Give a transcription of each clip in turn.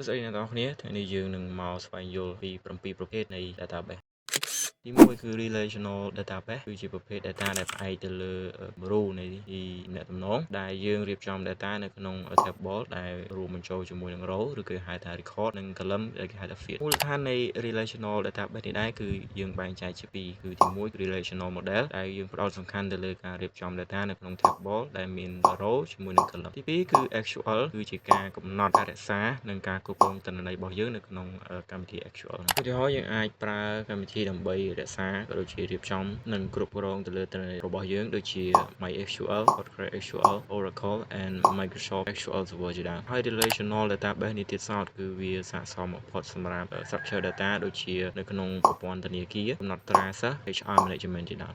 សួស្តីអ្នកនរគ្នាថ្ងៃនេះយើងនឹងមកស្វែងយល់ពី7ប្រភេទនៃ database ទី1គឺ relational database គឺជាប្រភេទ data ដែលផ្អែកទៅលើគំរូនៃអ្នកទំនងដែលយើងរៀបចំ data នៅក្នុង table ដែលរួមបញ្ចូលជាមួយនឹង row ឬគេហៅថា record និង column ដែលគេហៅថា field មូលដ្ឋាននៃ relational database នេះដែរគឺយើងបែងចែកជាពីរគឺទី1គឺ relational model ដែលយើងផ្ដោតសំខាន់ទៅលើការរៀបចំ data នៅក្នុង table ដែលមាន row ជាមួយនឹង column ទី2គឺ SQL គឺជាការកំណត់ការរក្សានិងការគ្រប់គ្រងទិន្នន័យរបស់យើងនៅក្នុងកម្មវិធី SQL ឧទាហរណ៍យើងអាចប្រើកម្មវិធីដើម្បីរក្សាក៏ដូចជារៀបចំនិងគ្រប់គ្រងទៅលើទិន្នន័យរបស់យើងដូចជា MySQL, PostgreSQL, Oracle and Microsoft SQL Server ជាដើមហើយ relational database នេះទៀតសោតគឺវាស័ក្តិសមបំផុតសម្រាប់ structure data ដូចជានៅក្នុងប្រព័ន្ធធនាគារកំណត់ត្រាសិស្ស HR management ជាដើម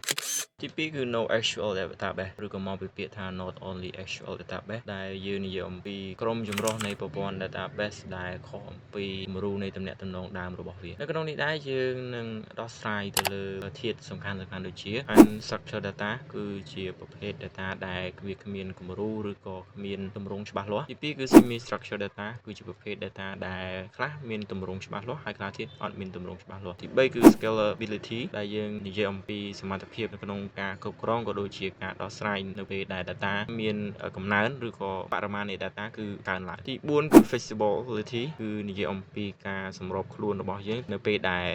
ទី2គឺ NoSQL database ឬក៏មកពីពាក្យថា not only SQL database ដែលយើងនិយាយអំពីក្រុមចម្រុះនៃប្រព័ន្ធ database ដែលខុសអំពីគំរូនៃទំនាក់ទំនងដើមរបស់វានៅក្នុងនេះដែរយើងនឹងដោះស្រាយទៅលើធាតុសំខាន់ៗដូចជា unstructured data គឺជាប្រភេទ data ដែលវាគ្មានគំរូឬក៏គ្មានទម្រង់ច្បាស់លាស់ទី2គឺ semi structured data គឺជាប្រភេទ data ដែលខ្លះមានទម្រង់ច្បាស់លាស់ហើយខ្លះទៀតអត់មានទម្រង់ច្បាស់លាស់ទី3គឺ scalability ដែលយើងនិយាយអំពីសមត្ថភាពនៅក្នុងការគ្រប់គ្រងក៏ដូចជាការដោះស្រាយនៅពេលដែល data មានកំណើនឬក៏បរិមាណនៃ data គឺកើនឡើងទី4គឺ flexibility គឺនិយាយអំពីការសម្របខ្លួនរបស់យើងនៅពេលដែល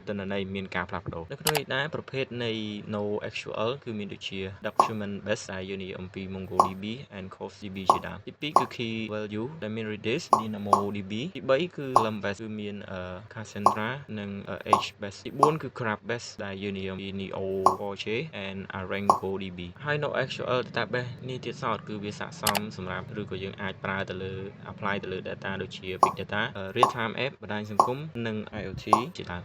ទិន្នន័យមានការផ្លាស់ប្ដូរនៅក្នុងនេះដែរប្រភេទនៃ NoSQL គឺមានដូចជា document based ដែលយើងនិយាយអំពី MongoDB and CodeDB ជាដើមទី2គឺ key value ដែលមាន Redis DynamoDB ទី3គឺ column based គឺមាន Cassandra និង H based ទី4គឺ graph based ដែលយើងនិយាយអំពី Neo4j and ArengoDB ហើយ NoSQL database នេះទៀតសោតគឺវាស័ក្តិសមសម្រាប់ឬក៏យើងអាចប្រើទៅលើ apply ទៅលើ data ដូចជា big data real time app បណ្ដាញសង្គមនិង IoT ជាដើម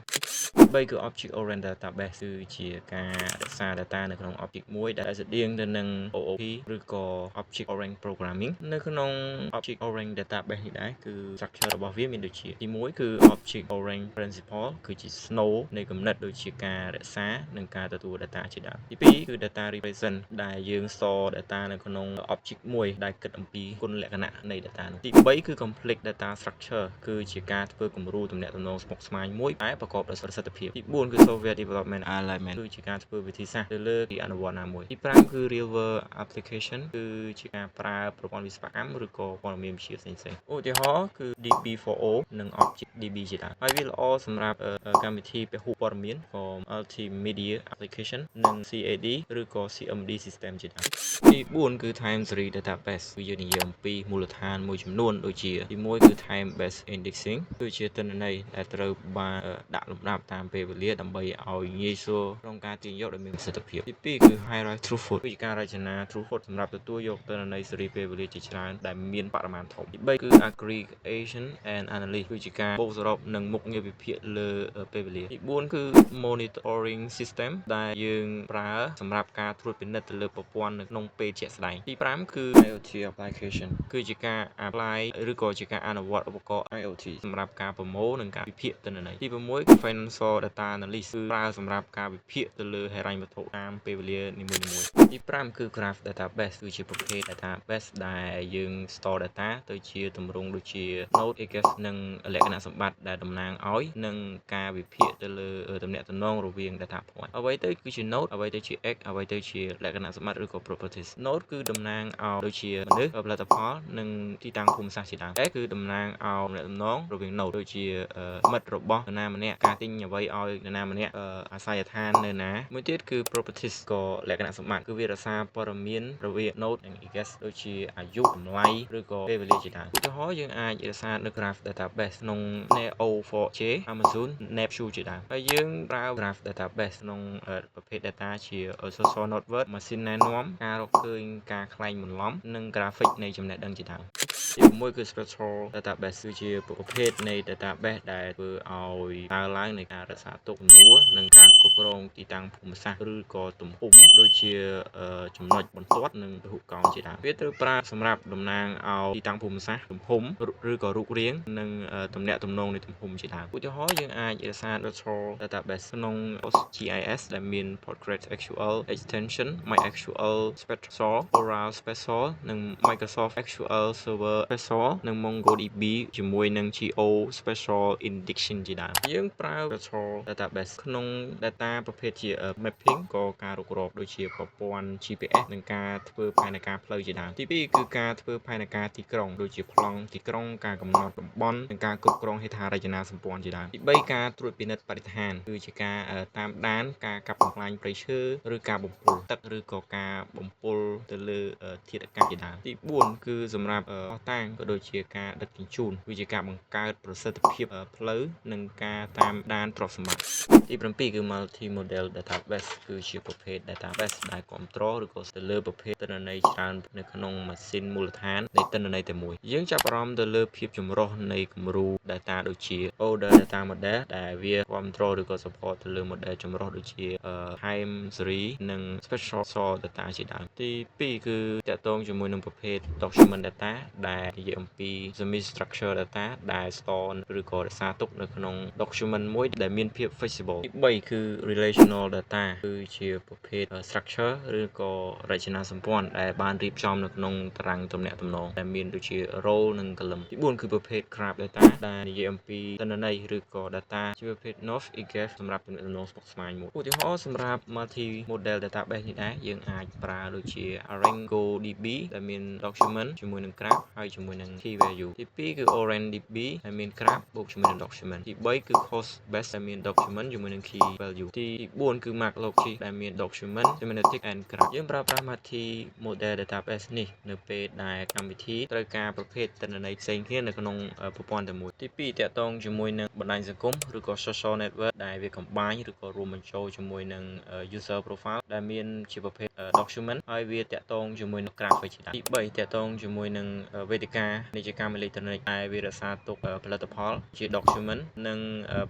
3គឺ object oriented database គឺជាការរក្សា data នៅក្នុង object មួយដែលស្តៀងទៅនឹង OOP ឬក៏ object oriented programming នៅក្នុង object oriented database នេះដែរគឺ structure របស់វាមានដូចជាទី1គឺ object oriented principle គឺជា snow នៃគំនិតដូចជាការរក្សានិងការទទួល data ជាដើមទី2គឺ data represent ដែលយើង store data នៅក្នុង object មួយដែលគិតអំពីគុណលក្ខណៈនៃ data នោះទី3គឺ complete data structure គឺជាការធ្វើគំរូទំនាក់ទំនងស្មុគស្មាញមួយតែប្រកបដោយប្រសិទ្ធភាពទី4គឺ software development element គឺជាការធ្វើវិធីសាស្ត្រទៅលើទីអនុវត្តណាមួយទី5គឺ real world application គឺជាការប្រើប្រព័ន្ធវិស្វកម្មឬក៏ព័ត៌មានវិទ្យាផ្សេងៗឧទាហរណ៍គឺ DB4O និង Object DB ជាដើមហើយវាល្អសម្រាប់កម្មវិធីពហុព័ត៌មានក៏ multimedia application និង CAD ឬក៏ CMD system ជាដើមទី4គឺ time series database គឺយើងនិយាយអំពីមូលដ្ឋានមួយចំនួនដូចជាទី1គឺ time based indexing គឺជាទិន្នន័យដែលត្រូវបានដាក់លំដាប់តាមពេលវេលាដើម្បីឲ្យងាយស្រួលក្នុងការទាញយកដែលមានប្រសិទ្ធភាពទី2គឺ hierarchy throughput គឺជាការរចនា throughput សម្រាប់ទទួលយកទិន្នន័យសេរីពេលវេលាជាច្រើនដែលមានបរិមាណធំទី3គឺ aggregation and analysis គឺជាការបូកសរុបនិងមុខងារវិភាគលើពេលវេលាទី4គឺ monitoring system ដែលយើងប្រើសម្រាប់ការត្រួតពិនិត្យទៅលើប្រព័ន្ធនៅក្នុងពេលជាក់ស្ដែងទី5គឺ IoT application គឺជាការ apply ឬក៏ជាការអនុវត្តឧបករណ៍ IoT សម្រាប់ការប្រមូលនិងការវិភាគទិន្នន័យទី6គឺ financial data analysis គឺប្រើសម្រាប់ការវិភាគទៅលើហិរញ្ញវត្ថុតាមពេលវេលានីមួយៗទី5គឺ graph database គឺជាប្រភេទ database ដែលយើង store data ទៅជាទម្រង់ដូចជា node index និងលក្ខណៈសម្បត្តិដែលតំណាងឲ្យនិងការវិភាគទៅលើទំនាក់ទំនងរវាង data point អ្វីទៅគឺជា node អ្វីទៅជា x អ្វីទៅជាលក្ខណៈសម្បត្តិឬក៏ properties node គឺតំណាងឲ្យដូចជាមនុស្សផលិតផលនិងទីតាំងភូមិសាស្ត្រជាដើម x គឺតំណាងឲ្យទំនាក់ទំនងរវាង node ដូចជាមិត្តរបស់នរណាម្នាក់ការទិញអ្វីឲ្យនរណាម្នាក់អាស័យដ្ឋាននៅណាមួយទៀតគឺ properties ក៏លក្ខណៈសម្បត្តិគឺវារក្សាព័ត៌មានរវាង node និង index ដូចជាអាយុតម្លៃឬក៏ពេលវេលាជាដើមឧទាហរណ៍យើងអាចរក្សានៅ graph database ក្នុង Neo4j Amazon Neptune ជាដើមហើយយើងប្រើ graph database ក្នុងប្រភេទ data ជា social network ម៉ាស៊ីនណែនាំការរកឃើញការខ្លែងបន្លំនិង graphic នៃចំណេះដឹងជាដើមទី6គឺ spectral database គឺជាប្រភេទនៃ database ដែលធ្វើឲ្យកើនឡើងនៃការរក្សាទុកសំណួរនិងការគ្រប់គ្រងទីតាំងភូមិសាស្ត្រឬក៏ទំហំដូចជាចំណុចបន្ទាត់និងពហុកោណជាដើមវាត្រូវប្រើសម្រាប់តំណាងឲ្យទីតាំងភូមិសាស្ត្រទំហំឬក៏រូបរាងនិងទំនាក់ទំនងនៃទំហំជាដើមឧទាហរណ៍យើងអាចរក្សា spectral database ក្នុង PostGIS ដែលមាន PostgreSQL extension MySQL Spectral Oral Spectral និង Microsoft SQL Server Special និង MongoDB ជាមួយនឹង Geo Special Index ជាដើមយើងប្រើ Virtual Database ក្នុង data ប្រភេទជា mapping ក៏ការរុករកដូចជាប្រព័ន្ធ GPS និងការធ្វើផែនការផ្លូវជាដើមទី2គឺការធ្វើផែនការទីក្រុងដូចជាប្លង់ទីក្រុងការកំណត់តំបន់និងការគ្រប់គ្រងហេដ្ឋារចនាសម្ព័ន្ធជាដើមទី3ការត្រួតពិនិត្យបរិស្ថានគឺជាការតាមដានការកាប់បំផ្លាញព្រៃឈើឬការបំពុលទឹកឬក៏ការបំពុលទៅលើធាតុអាកាសជាដើមទី4គឺសម្រាប់ភស្តុតាងក៏ដូចជាការដឹកជញ្ជូនវាជាការបង្កើតប្រសិទ្ធភាពផ្លូវនិងការតាមដានទ្រព្យសម្បត្តិទី7គឺ Multi Model Database គឺជាប្រភេទ database ដែលគ្រប់គ្រងឬក៏ទៅលើប្រភេទទិន្នន័យច្រើននៅក្នុងម៉ាស៊ីនមូលដ្ឋាននៃទិន្នន័យតែមួយយើងចាប់អារម្មណ៍ទៅលើភាពចម្រុះនៃគំរូ data ដូចជា Older Data Model ដែលវាគ្រប់គ្រងឬក៏ support ទៅលើ model ចម្រុះដូចជា Time Series និង Spatial Data ជាដើមទី2គឺតាក់ទងជាមួយនឹងប្រភេទ Document Data ដែលនិយាយអំពី Semi Structured Data ដែល store ឬក៏រក្សាទុកនៅក្នុង document មួយដែលមានភាព flexible ទី3គឺ Relational Data គឺជាប្រភេទ structure ឬក៏រចនាសម្ព័ន្ធដែលបានរៀបចំនៅក្នុងតារាងទំនាក់ទំនងដែលមានដូចជា role និង column ទី4គឺប្រភេទ Graph Data ដែលនិយាយអំពីទិន្នន័យឬក៏ data ជាប្រភេទ North egress សម្រាប់ទំនាក់ទំនងស្មុគស្មាញមួយឧទាហរណ៍សម្រាប់ Multi Model Database នេះដែរយើងអាចប្រើដូចជា ArengoDB ដែលមាន document ជាមួយនឹង graph ហើយជាមួយនឹង key value ទី2គឺ OrangeDB ដែលមាន graph បូកជាមួយនឹង document ទី3គឺ Postbase ដែលមាន document ជាមួយនឹង key value ទី4គឺ MarkLogic ដែលមាន document semantic and graph យើងប្រើប្រាស់ Multi Model Database នេះនៅពេលដែលកម្មវិធីត្រូវការប្រភេទទិន្នន័យផ្សេងគ្នានៅក្នុងប្រព័ន្ធតែមួយទី2តាក់ទងជាមួយនឹងបណ្ដាញសង្គមឬក៏ social network ដែលវាcombine ឬក៏រួមបញ្ចូលជាមួយនឹង user profile ដែលមានជាប្រភេទ document ហើយវាតាក់ទងជាមួយនឹង graph ជាដើមទី3តាក់ទងជាមួយនឹងវេទិកានីយកម្មអេឡិចត្រូនិកដែលវារក្សាទុកផលិតផលជា document និង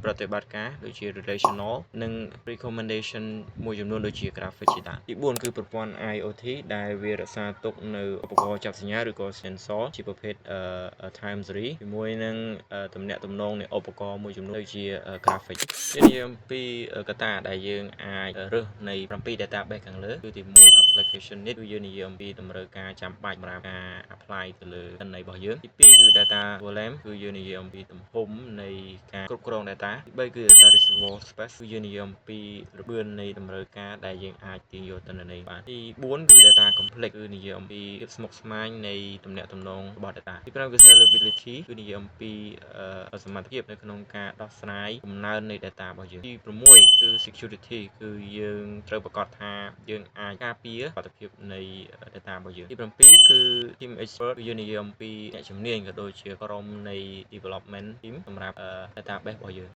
ប្រតិបត្តិការដូចជា relational និង recommendation មួយចំនួនដូចជា graphic ជាដើមទី4គឺប្រព័ន្ធ IoT ដែលវារក្សាទុកនៅឧបករណ៍ចាប់សញ្ញាឬក៏ sensor ជាប្រភេទ time series ជាមួយនឹងទំនាក់ទំនងនៃឧបករណ៍មួយចំនួនដូចជា graphic ជានិយាយអំពីកត្តាដែលយើងអាចរើសនៃ7 database ខាងលើគឺទី1 application need គឺយើងនិយាយអំពីតម្រូវការចាំបាច់សម្រាប់ការ apply ទៅលើទិន្នន័យរបស់យើងទី2គឺ data volume គឺយើងនិយាយអំពីទំហំនៃការគ្រប់គ្រង data ទី3គឺ data reservoir space គឺយើងនិយាយអំពីល្បឿននៃតម្រូវការដែលយើងអាចទាញយកទិន្នន័យបានទី4គឺ data complex គឺនិយាយអំពីភាពស្មុគស្មាញនៃទំនាក់ទំនងរបស់ data ទី5គឺ scalability គឺនិយាយអំពីសមត្ថភាពនៅក្នុងការដោះស្រាយកំណើននៃ data របស់យើងទី6គឺ security គឺយើងត្រូវប្រាកដថាយើងអាចការពារសុវត្ថិភាពនៃ data របស់យើងទី7គឺ team expert គឺយើងនិយាយអំពីអ្នកជំនាញក៏ដូចជាក្រុមនៃ development team សម្រាប់ database របស់យើង